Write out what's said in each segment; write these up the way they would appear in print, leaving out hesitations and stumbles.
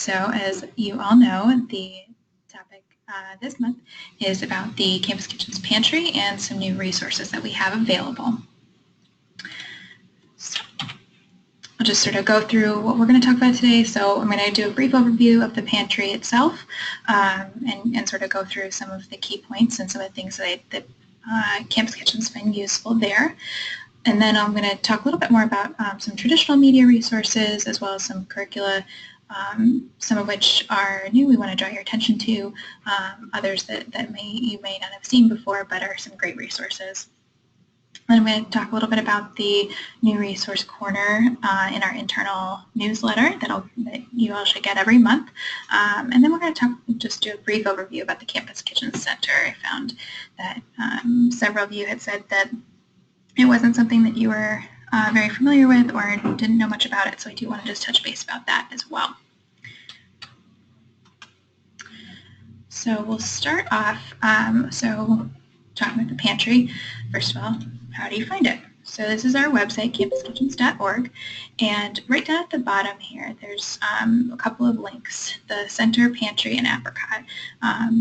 So as you all know, the topic this month is about the Campus Kitchen Pantry and some new resources that we have available. So I'll just sort of go through what we're going to talk about today. So I'm going to do a brief overview of the pantry itself and sort of go through some of the key points and some of the things that Campus Kitchens find useful there. And then I'm going to talk a little bit more about some traditional media resources as well as some curricula, some of which are new we want to draw your attention to, others that you may not have seen before but are some great resources. And I'm going to talk a little bit about the new resource corner in our internal newsletter that you all should get every month. And then we're going to just do a brief overview about the Campus Kitchen Center. I found that several of you had said that it wasn't something that you were very familiar with or didn't know much about it, so I do want to just touch base about that as well. So we'll start off, so talking about the pantry. First of all, how do you find it? So this is our website, campuskitchens.org, and right down at the bottom here, there's a couple of links, the center, pantry, and apricot,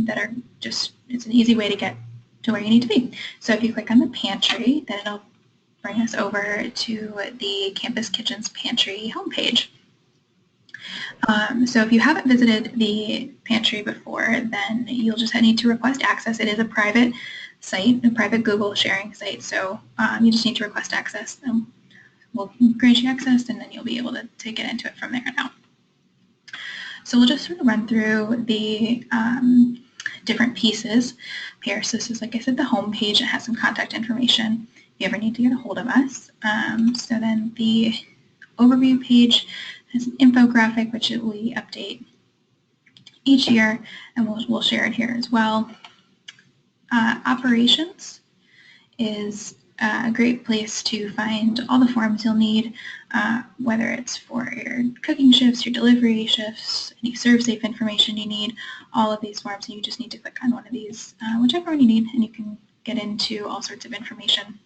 that are just, it's an easy way to get to where you need to be. So if you click on the pantry, then it'll bring us over to the Campus Kitchens Pantry homepage. So if you haven't visited the pantry before, then you'll just need to request access. It is a private site, a private Google sharing site, so you just need to request access. And we'll grant you access, and then you'll be able to get into it from there on out. So we'll just sort of run through the different pieces here. So this is, like I said, the home page. It has some contact information if you ever need to get a hold of us. So then the overview page has an infographic, which we update each year, and we'll share it here as well. Operations is a great place to find all the forms you'll need, whether it's for your cooking shifts, your delivery shifts, any serve-safe information you need, all of these forms, and you just need to click on one of these, whichever one you need, and you can get into all sorts of information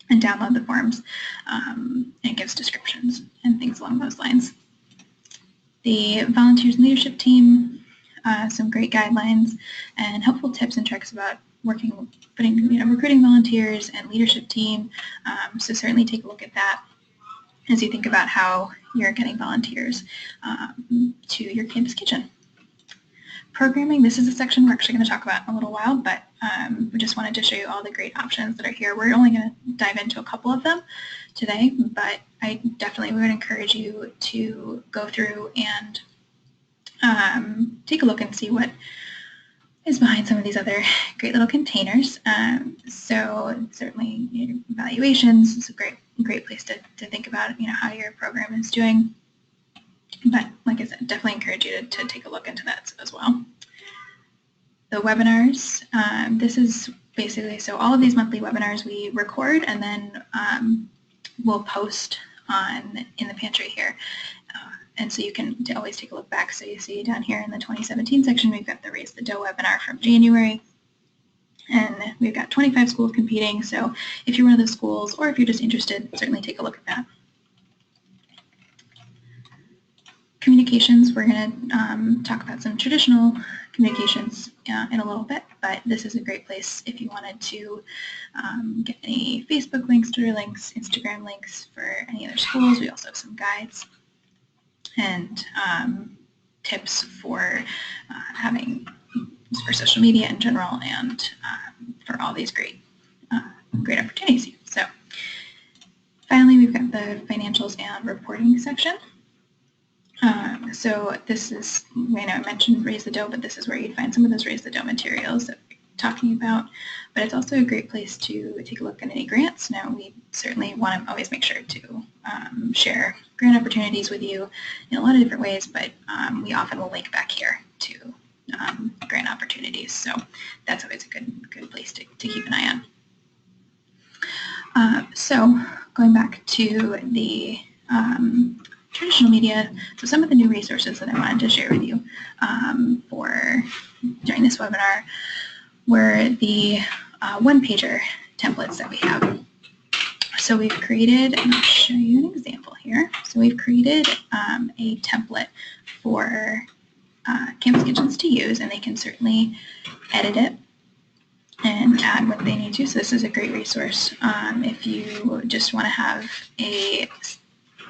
and download the forms. And it gives descriptions and things along those lines. The volunteers and leadership team, some great guidelines and helpful tips and tricks about recruiting volunteers and leadership team. So certainly take a look at that as you think about how you're getting volunteers to your campus kitchen. Programming, this is a section we're actually going to talk about in a little while, but we just wanted to show you all the great options that are here. We're only going to dive into a couple of them today, but I definitely would encourage you to go through and take a look and see what is behind some of these other great little containers. So certainly evaluations is a great place to think about how your program is doing. But like I said, definitely encourage you to take a look into that as well. The webinars, this is basically, so all of these monthly webinars we record and then we'll post in the pantry here. And so you can always take a look back. So you see down here in the 2017 section, we've got the Raise the Dough webinar from January. And we've got 25 schools competing. So if you're one of those schools or if you're just interested, certainly take a look at that. Communications, we're going to talk about some traditional communications in a little bit, but this is a great place if you wanted to get any Facebook links, Twitter links, Instagram links for any other schools. We also have some guides and tips for for social media in general and for all these great opportunities. So finally, we've got the financials and reporting section. So this is, I mentioned Raise the Dough, but this is where you'd find some of those Raise the Dough materials that we're talking about. But it's also a great place to take a look at any grants. Now, we certainly want to always make sure to share grant opportunities with you in a lot of different ways, but we often will link back here to grant opportunities. So that's always a good place to keep an eye on. So going back to the traditional media, so some of the new resources that I wanted to share with you during this webinar were the one-pager templates that we have. So we've created, and I'll show you an example here. So we've created a template for Campus Kitchens to use, and they can certainly edit it and add what they need to. So this is a great resource if you just want to have a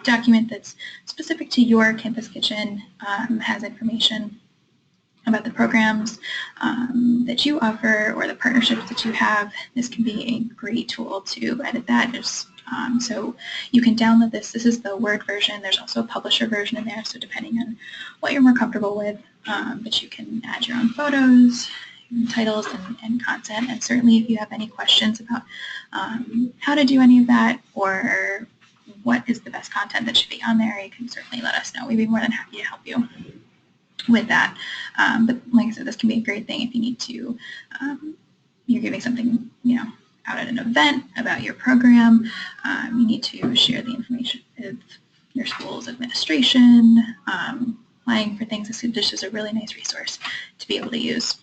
document that's specific to your Campus Kitchen, has information about the programs that you offer or the partnerships that you have. This can be a great tool to edit that. So you can download this. This is the Word version. There's also a publisher version in there, so depending on what you're more comfortable with, but you can add your own photos, titles, and content. And certainly if you have any questions about how to do any of that or what is the best content that should be on there, you can certainly let us know. We'd be more than happy to help you with that. But like I said, this can be a great thing if you need to, you're giving something, out at an event about your program. You need to share the information with your school's administration, applying for things. This is a really nice resource to be able to use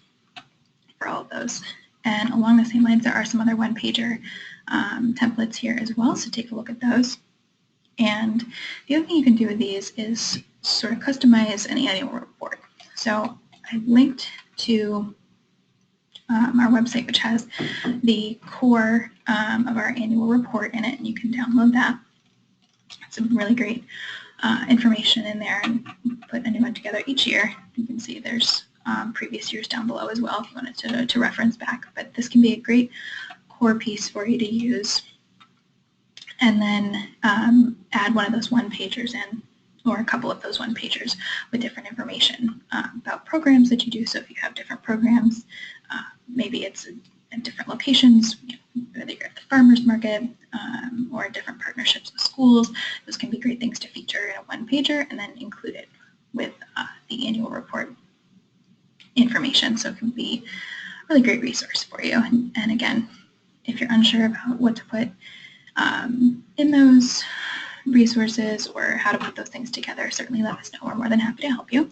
for all of those. And along the same lines, there are some other one-pager templates here as well, so take a look at those. And the other thing you can do with these is sort of customize an annual report. So I linked to our website, which has the core of our annual report in it, and you can download that. Some really great information in there, and put a new one together each year. You can see there's previous years down below as well if you wanted to reference back, but this can be a great core piece for you to use. And then add one of those one-pagers in, or a couple of those one-pagers with different information about programs that you do. So if you have different programs, maybe it's in different locations, whether you're at the farmer's market or different partnerships with schools, those can be great things to feature in a one-pager and then include it with the annual report information. So it can be a really great resource for you. And again, if you're unsure about what to put in those resources or how to put those things together, certainly let us know. We're more than happy to help you.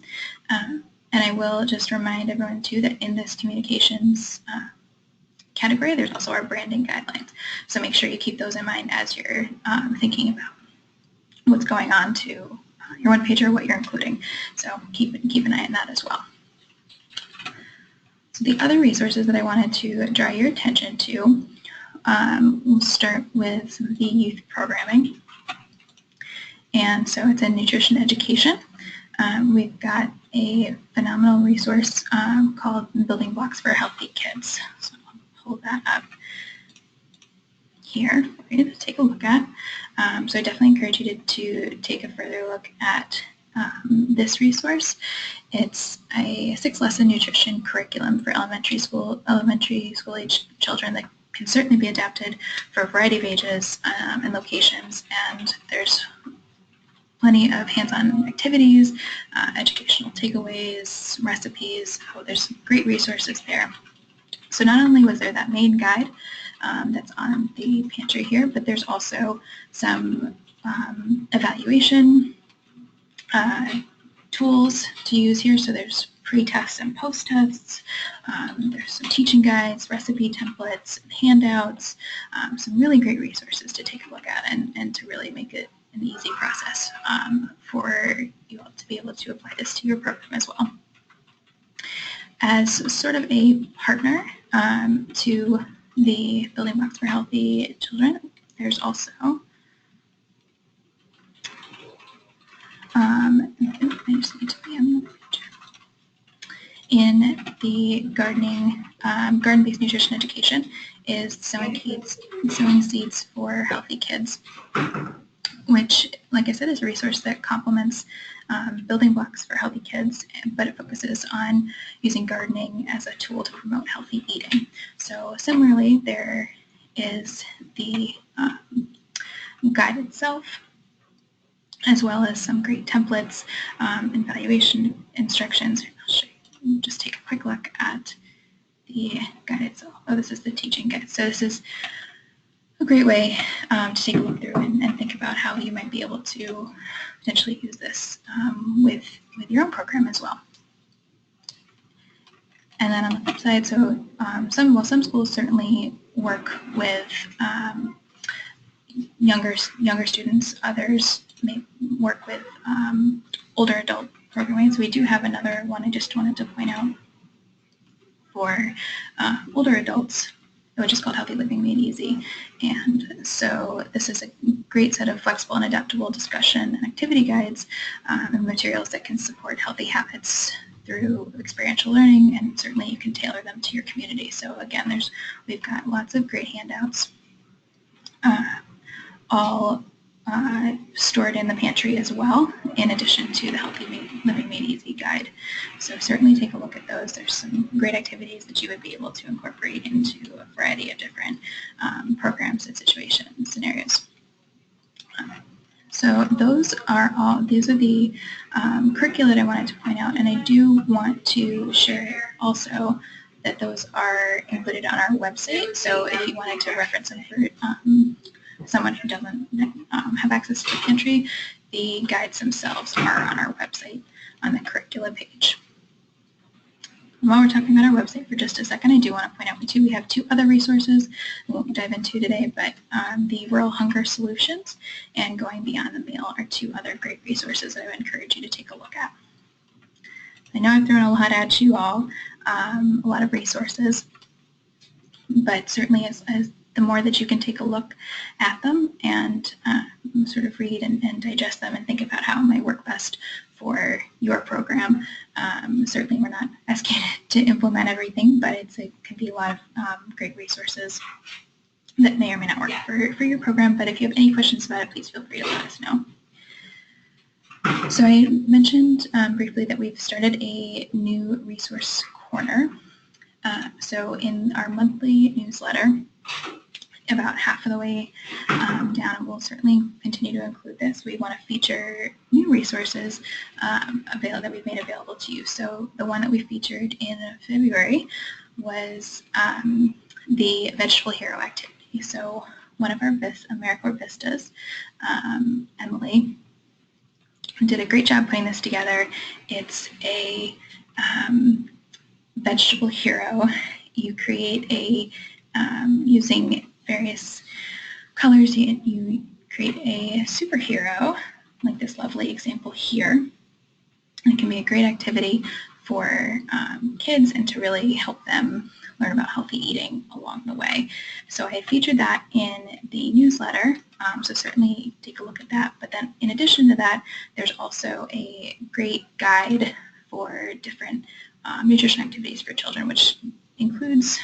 And I will just remind everyone too that in this communications category, there's also our branding guidelines. So make sure you keep those in mind as you're thinking about what's going on to your one pager, what you're including. So keep an eye on that as well. So the other resources that I wanted to draw your attention to, we'll start with the youth programming. And so it's in nutrition education. We've got a phenomenal resource called Building Blocks for Healthy Kids. So I'll pull that up here for you to take a look at. So I definitely encourage you to take a further look at this resource. It's a 6-lesson nutrition curriculum for elementary school age children that can certainly be adapted for a variety of ages and locations. And there's plenty of hands-on activities, educational takeaways, recipes. Oh, there's some great resources there. So not only was there that main guide that's on the pantry here, but there's also some evaluation tools to use here. So there's pre-tests and post-tests. There's some teaching guides, recipe templates, handouts, some really great resources to take a look at and to really make it an easy process for you all to be able to apply this to your program as well. As sort of a partner to the Building Blocks for Healthy Children, there's also I just need to be on the picture. In the garden-based nutrition education is sowing seeds for healthy kids, which, like I said, is a resource that complements Building Blocks for Healthy Kids, but it focuses on using gardening as a tool to promote healthy eating. So similarly, there is the guide itself, as well as some great templates and evaluation instructions. I'll show you. Just take a quick look at the guide itself. Oh, this is the teaching guide. So this is a great way to take a look through and think about how you might be able to potentially use this with your own program as well. And then on the flip side, so some schools certainly work with younger students. Others may work with older adult program. So we do have another one I just wanted to point out for older adults, which is called Healthy Living Made Easy. And so this is a great set of flexible and adaptable discussion and activity guides and materials that can support healthy habits through experiential learning, and certainly you can tailor them to your community. So again, we've got lots of great handouts, all stored in the pantry as well, in addition to the Healthy Living Made Easy guide. So certainly take a look at those. There's some great activities that you would be able to incorporate into a variety of different programs and situations and scenarios. So these are the curricula that I wanted to point out, and I do want to share also that those are included on our website. So if you wanted to reference them for someone who doesn't have access to the pantry, the guides themselves are on our website on the curricula page. And while we're talking about our website for just a second, I do want to point out we have two other resources we won't dive into today, but the Rural Hunger Solutions and Going Beyond the Meal are two other great resources that I would encourage you to take a look at. I know I've thrown a lot at you all, a lot of resources, but certainly as the more that you can take a look at them and sort of read and digest them and think about how it might work best for your program. Certainly we're not asking to implement everything, but it can be a lot of great resources that may or may not work for your program. But if you have any questions about it, please feel free to let us know. So I mentioned briefly that we've started a new resource corner. So in our monthly newsletter, about half of the way down, and we'll certainly continue to include this, we want to feature new resources that we've made available to you. So the one that we featured in February was the Vegetable Hero activity. So one of our AmeriCorps Vistas, Emily, did a great job putting this together. It's a vegetable hero. You create using various colors, you create a superhero, like this lovely example here. It can be a great activity for kids and to really help them learn about healthy eating along the way. So I featured that in the newsletter, so certainly take a look at that. But then in addition to that, there's also a great guide for different nutrition activities for children, which includes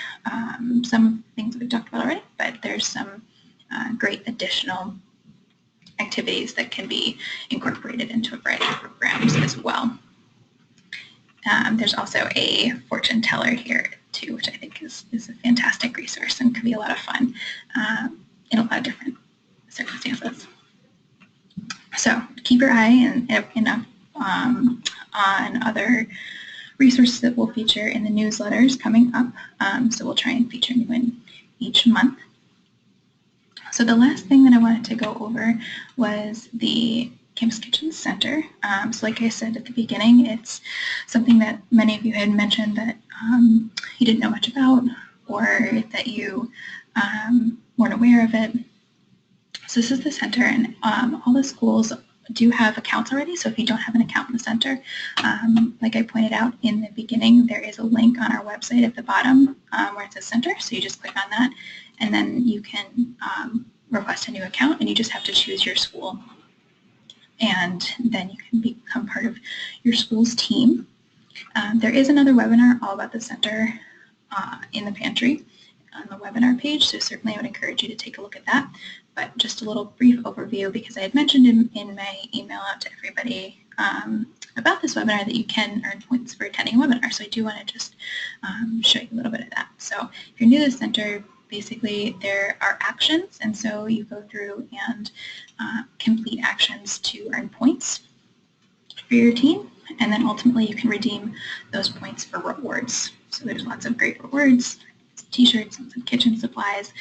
some of the things that we've talked about already, but there's some great additional activities that can be incorporated into a variety of programs as well. There's also a fortune teller here too, which I think is a fantastic resource and can be a lot of fun in a lot of different circumstances. So keep your eye on other resources that we'll feature in the newsletters coming up. So we'll try and feature new in each month. So the last thing that I wanted to go over was the Campus Kitchen Center. So like I said at the beginning, it's something that many of you had mentioned that you didn't know much about, or that you weren't aware of it. So this is the center, and all the schools do have accounts already. So if you don't have an account in the center, like I pointed out in the beginning, there is a link on our website at the bottom where it says center. So you just click on that, and then you can request a new account, and you just have to choose your school. And then you can become part of your school's team. There is another webinar all about the center in the pantry on the webinar page, so certainly I would encourage you to take a look at that. But just a little brief overview, because I had mentioned in my email out to everybody about this webinar that you can earn points for attending a webinar. So I do want to just show you a little bit of that. So if you're new to the center, basically there are actions, and so you go through and complete actions to earn points for your team, and then ultimately you can redeem those points for rewards. So there's lots of great rewards, t-shirts and some kitchen supplies,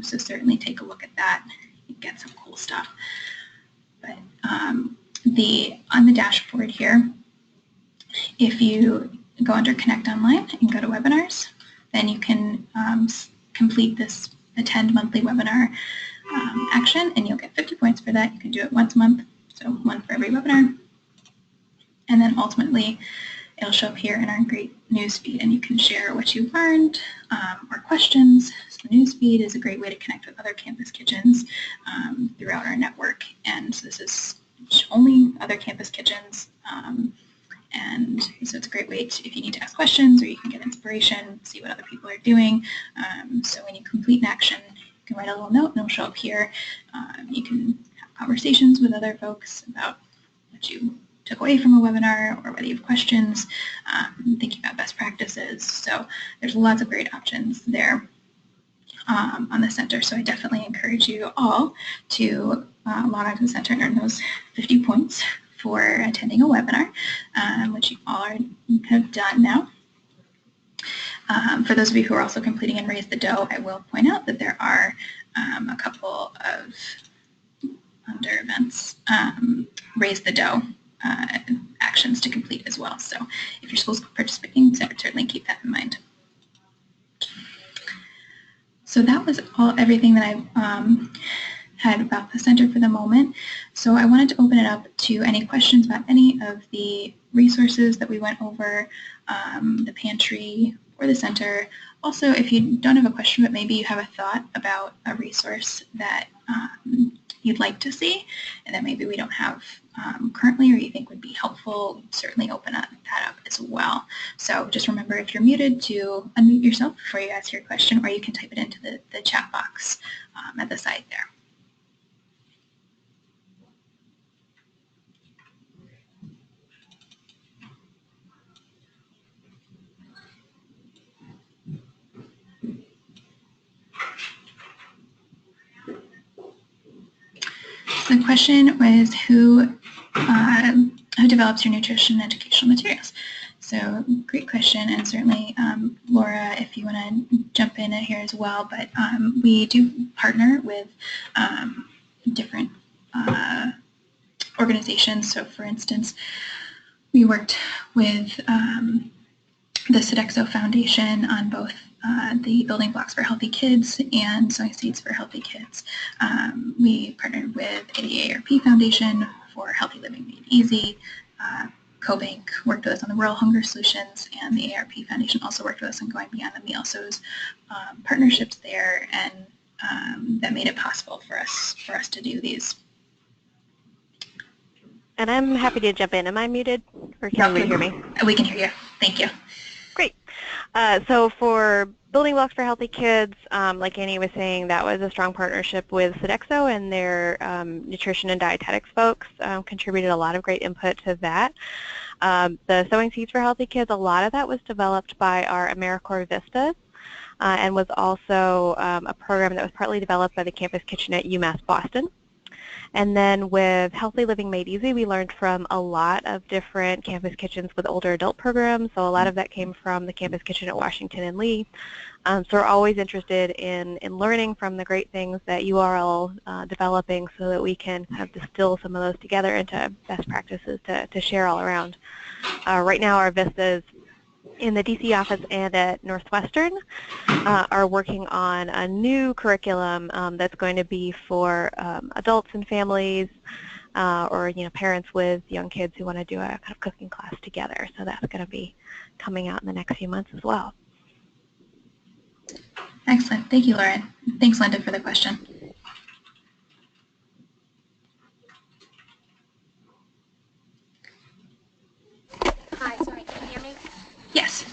so certainly take a look at that and get some cool stuff. But on the dashboard here, if you go under Connect Online and go to Webinars, then you can complete this Attend Monthly Webinar action, and you'll get 50 points for that. You can do it once a month, so one for every webinar. And then ultimately, it'll show up here in our great news feed, and you can share what you learned or questions. So the news feed is a great way to connect with other campus kitchens throughout our network. And so this is only other campus kitchens. And so it's a great way to, if you need to ask questions or you can get inspiration, see what other people are doing. So when you complete an action, you can write a little note and it'll show up here. You can have conversations with other folks about what you took away from a webinar or whether you have questions, thinking about best practices. So there's lots of great options there on the center. So I definitely encourage you all to log onto the center and earn those 50 points for attending a webinar, which you all have done now. For those of you who are also completing and Raise the Dough, I will point out that there are a couple of under events Raise the Dough actions to complete as well. So if you're supposed to be participating, certainly keep that in mind. So that was everything that I had about the center for the moment. So I wanted to open it up to any questions about any of the resources that we went over, the pantry or the center. Also, if you don't have a question, but maybe you have a thought about a resource that you'd like to see and that maybe we don't have currently or you think would be helpful, certainly open that up as well. So just remember, if you're muted, to unmute yourself before you ask your question, or you can type it into the chat box at the side there. So the question was, who develops your nutrition and educational materials? So great question, and certainly Laura, if you want to jump in here as well, but we do partner with different organizations. So for instance, we worked with the Sodexo Foundation on both the Building Blocks for Healthy Kids and Sowing Seeds for Healthy Kids. We partnered with the AARP Foundation for Healthy Living Made Easy. CoBank worked with us on the Rural Hunger Solutions, and the AARP Foundation also worked with us on Going Beyond the Meal. So it was partnerships there, and that made it possible for us to do these. And I'm happy to jump in. Am I muted, or can everybody hear me? We can hear you. Thank you. Great. So for Building Blocks for Healthy Kids, like Annie was saying, that was a strong partnership with Sodexo, and their nutrition and dietetics folks contributed a lot of great input to that. The Sowing Seeds for Healthy Kids, a lot of that was developed by our AmeriCorps Vistas, and was also a program that was partly developed by the Campus Kitchen at UMass Boston. And then with Healthy Living Made Easy, we learned from a lot of different campus kitchens with older adult programs. So a lot of that came from the Campus Kitchen at Washington and Lee. So we're always interested in learning from the great things that you are all developing, so that we can kind of distill some of those together into best practices to share all around. Right now, our Vistas in the DC office and at Northwestern are working on a new curriculum that's going to be for adults and families, or parents with young kids who want to do a kind of cooking class together. So that's going to be coming out in the next few months as well. Excellent. Thank you, Lauren. Thanks, Linda, for the question. Hi, sorry, can you hear me? Yes.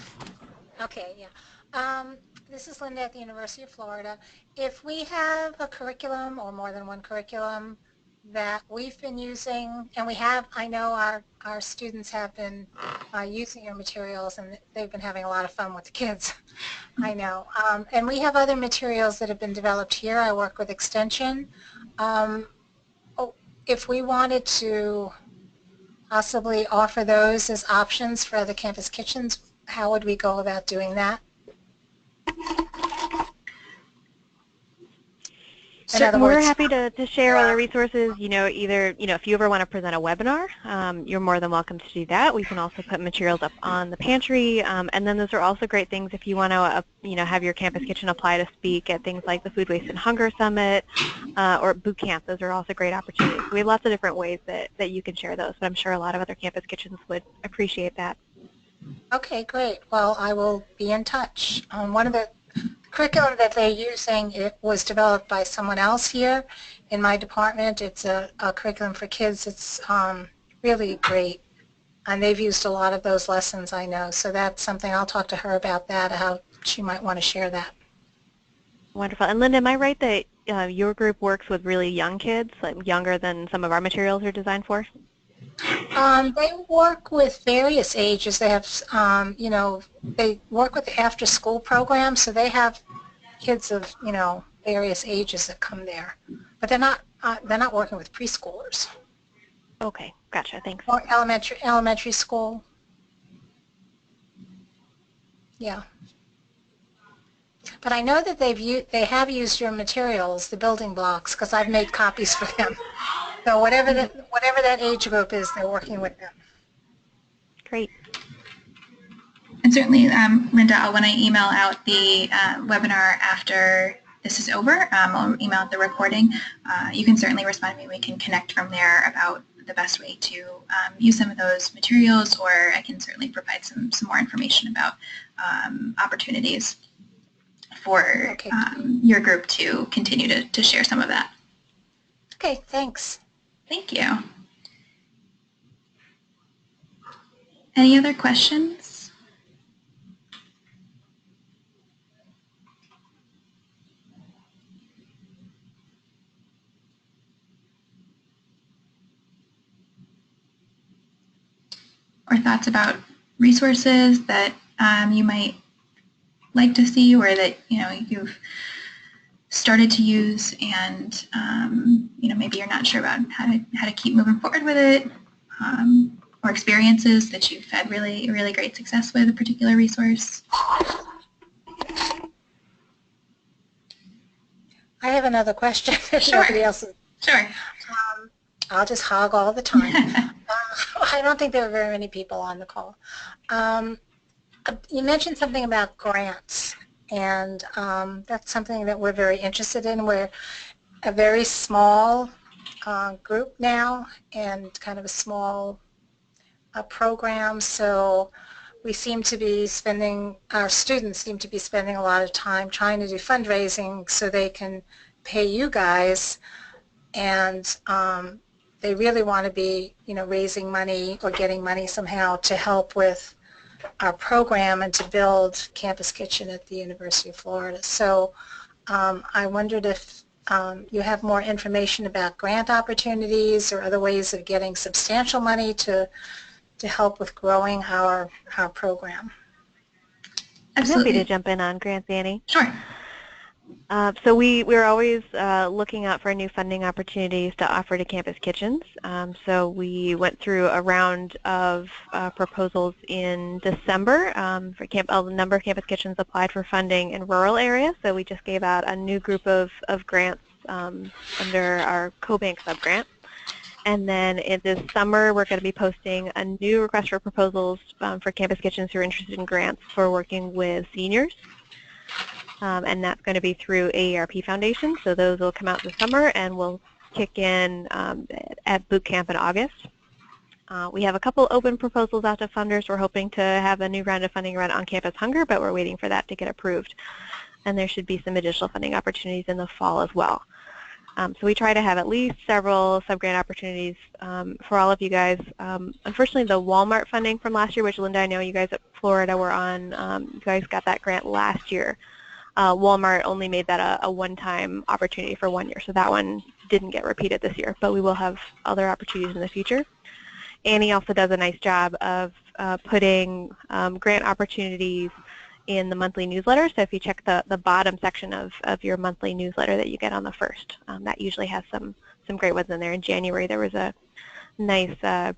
Okay, yeah. This is Linda at the University of Florida. If we have a curriculum or more than one curriculum that we've been using, and I know our students have been using your materials, and they've been having a lot of fun with the kids, I know. And we have other materials that have been developed here. I work with Extension. If we wanted to possibly offer those as options for other campus kitchens, how would we go about doing that? In other We're words, happy to share other resources. Either if you ever want to present a webinar, you're more than welcome to do that. We can also put materials up on the pantry, and then those are also great things if you want to, have your campus kitchen apply to speak at things like the Food Waste and Hunger Summit or boot camp. Those are also great opportunities. So we have lots of different ways that you can share those, but I'm sure a lot of other campus kitchens would appreciate that. okay, great. Well, I will be in touch. One of the curriculum that they're using, it was developed by someone else here in my department. It's a curriculum for kids. It's really great. And they've used a lot of those lessons, I know. So that's something, I'll talk to her about that, how she might want to share that. Wonderful. And Linda, am I right that your group works with really young kids, like younger than some of our materials are designed for? They work with various ages. They have, they work with the after-school program, so they have kids of, various ages that come there. But they're not working with preschoolers. Okay, gotcha. Thanks. Or elementary school. Yeah. But I know that they have used your materials, the building blocks, because I've made copies for them. So whatever that age group is, they're working with them. Great. And certainly, Linda, when I email out the webinar after this is over, I'll email out the recording. You can certainly respond to me. We can connect from there about the best way to use some of those materials, or I can certainly provide some more information about opportunities for your group to continue to share some of that. Okay, thanks. Thank you. Any other questions? Or thoughts about resources that you might like to see, or that you've started to use, and maybe you're not sure about how to keep moving forward with it, or experiences that you've had really great success with a particular resource. I have another question. Sure. Nobody else is. Sure. I'll just hog all the time. I don't think there are very many people on the call. You mentioned something about grants, and that's something that we're very interested in. We're a very small group now, and kind of a small program, so we seem to be our students seem to be spending a lot of time trying to do fundraising so they can pay you guys, and they really want to be, raising money or getting money somehow to help with our program and to build Campus Kitchen at the University of Florida. So I wondered if you have more information about grant opportunities or other ways of getting substantial money to help with growing our program. Absolutely. I'm happy to jump in on grants, Annie. Sure. So we're always looking out for new funding opportunities to offer to campus kitchens. So we went through a round of proposals in December. A number of campus kitchens applied for funding in rural areas, so we just gave out a new group of grants under our CoBank subgrant. And then in this summer, we're going to be posting a new request for proposals for campus kitchens who are interested in grants for working with seniors. And that's going to be through AARP Foundation. So those will come out this summer and will kick in at boot camp in August. We have a couple open proposals out to funders. We're hoping to have a new round of funding run on Campus Hunger, but we're waiting for that to get approved. And there should be some additional funding opportunities in the fall as well. So we try to have at least several sub-grant opportunities for all of you guys. Unfortunately, the Walmart funding from last year, which Linda, I know you guys at Florida were on, you guys got that grant last year. Walmart only made that a one-time opportunity for 1 year, so that one didn't get repeated this year, but we will have other opportunities in the future. Annie also does a nice job of putting grant opportunities in the monthly newsletter, so if you check the bottom section of your monthly newsletter that you get on the 1st, that usually has some great ones in there. In January there was a nice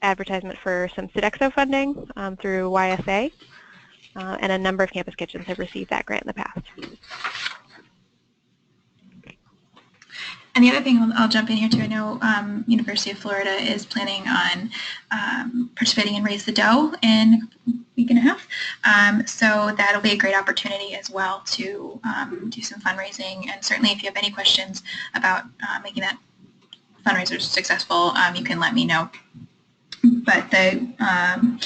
advertisement for some Sodexo funding through YSA. And a number of campus kitchens have received that grant in the past. And the other thing I'll jump in here too, I know University of Florida is planning on participating in Raise the Dough in a week and a half. So that'll be a great opportunity as well to do some fundraising. And certainly if you have any questions about making that fundraiser successful, you can let me know. But the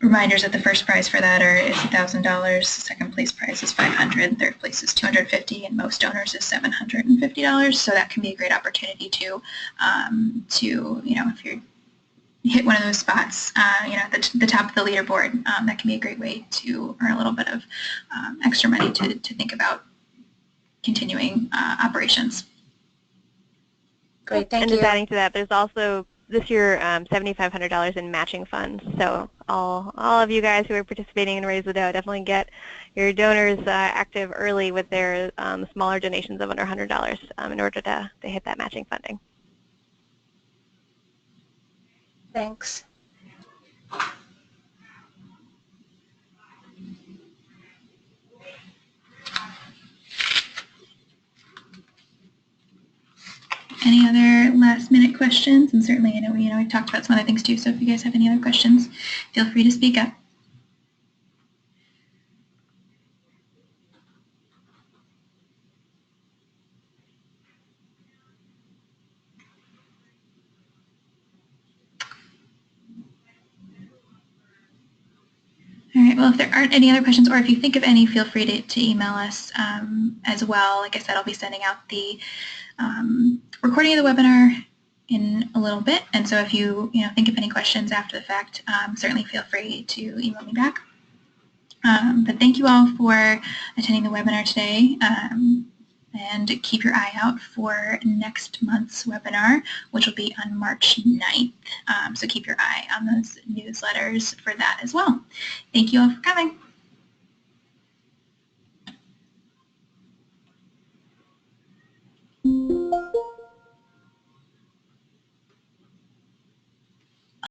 reminders that the first prize for that is $1,000, second place prize is $500, third place is $250, and most donors is $750. So that can be a great opportunity to if you hit one of those spots, at the top of the leaderboard, that can be a great way to earn a little bit of extra money to think about continuing operations. Great, thank and you. just adding to that, there's also this year $7,500 in matching funds. So all of you guys who are participating in Raise the Dough, definitely get your donors active early with their smaller donations of under $100 in order to hit that matching funding. Thanks. Any other last minute questions? And certainly, I know we talked about some other things too, so if you guys have any other questions, feel free to speak up. All right, well, if there aren't any other questions, or if you think of any, feel free to email us as well. Like I said, I'll be sending out the recording of the webinar in a little bit, and so if you think of any questions after the fact, certainly feel free to email me back. But thank you all for attending the webinar today, and keep your eye out for next month's webinar, which will be on March 9th. So keep your eye on those newsletters for that as well. Thank you all for coming.